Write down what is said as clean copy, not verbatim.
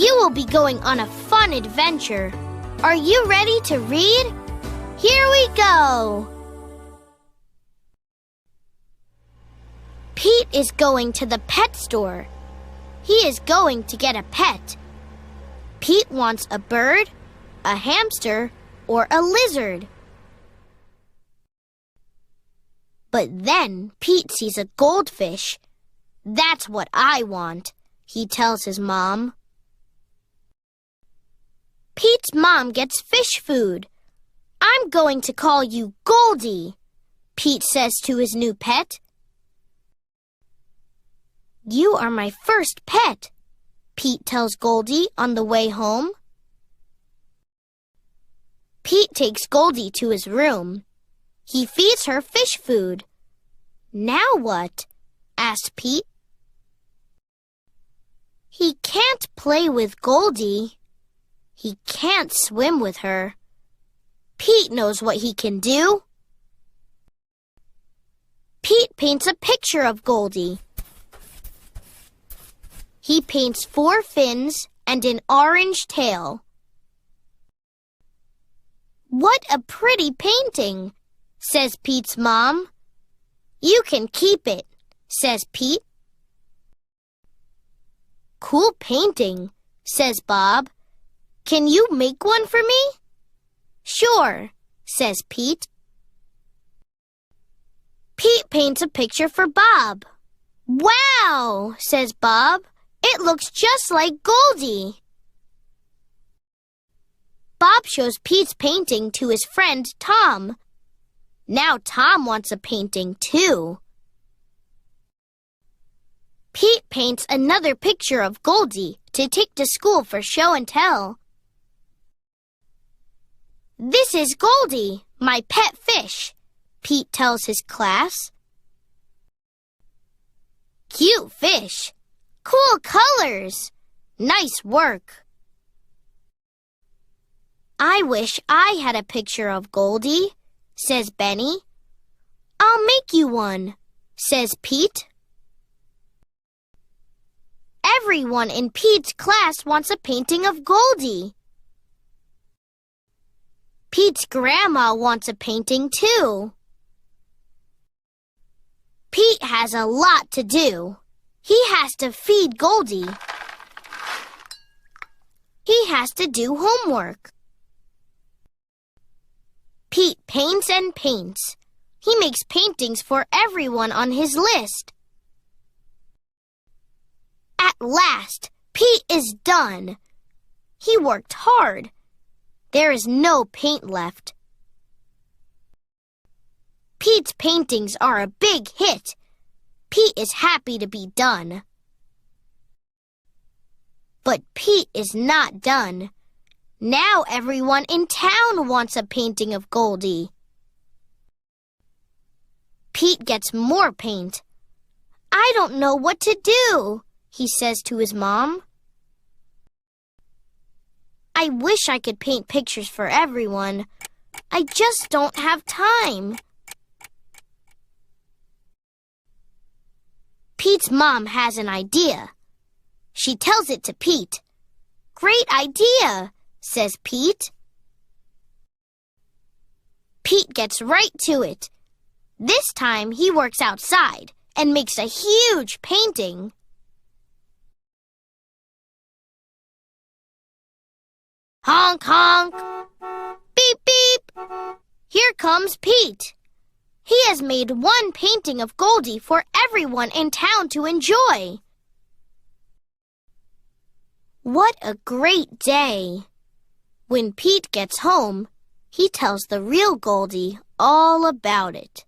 You will be going on a fun adventure. Are you ready to read? Here we go! Pete is going to the pet store. He is going to get a pet. Pete wants a bird, a hamster, or a lizard. But then Pete sees a goldfish. That's what I want, he tells his mom. Pete's mom gets fish food. I'm going to call you Goldie, Pete says to his new pet. You are my first pet, Pete tells Goldie on the way home. Pete takes Goldie to his room. He feeds her fish food. Now what? Asked Pete. He can't play with Goldie. He can't swim with her. Pete knows what he can do. Pete paints a picture of Goldie. He paints 4 fins and an orange tail. What a pretty painting, says Pete's mom. You can keep it, says Pete. Cool painting, says Bob. Can you make one for me? Sure, says Pete. Pete paints a picture for Bob. Wow, says Bob. It looks just like Goldie. Bob shows Pete's painting to his friend Tom. Now Tom wants a painting too. Pete paints another picture of Goldie to take to school for show and tell. This is Goldie, my pet fish, Pete tells his class. Cute fish. Cool colors. Nice work. I wish I had a picture of Goldie, says Benny. I'll make you one, says Pete. Everyone in Pete's class wants a painting of Goldie. Pete's grandma wants a painting too. Pete has a lot to do. He has to feed Goldie. He has to do homework. Pete paints and paints. He makes paintings for everyone on his list. At last, Pete is done. He worked hard. There is no paint left. Pete's paintings are a big hit. Pete is happy to be done. But Pete is not done. Now everyone in town wants a painting of Goldie. Pete gets more paint. I don't know what to do, he says to his mom. I wish I could paint pictures for everyone. I just don't have time. Pete's mom has an idea. She tells it to Pete. Great idea, says Pete. Pete gets right to it. This time he works outside and makes a huge painting. Honk, honk. Beep, beep. Here comes Pete. He has made one painting of Goldie for everyone in town to enjoy. What a great day. When Pete gets home, he tells the real Goldie all about it.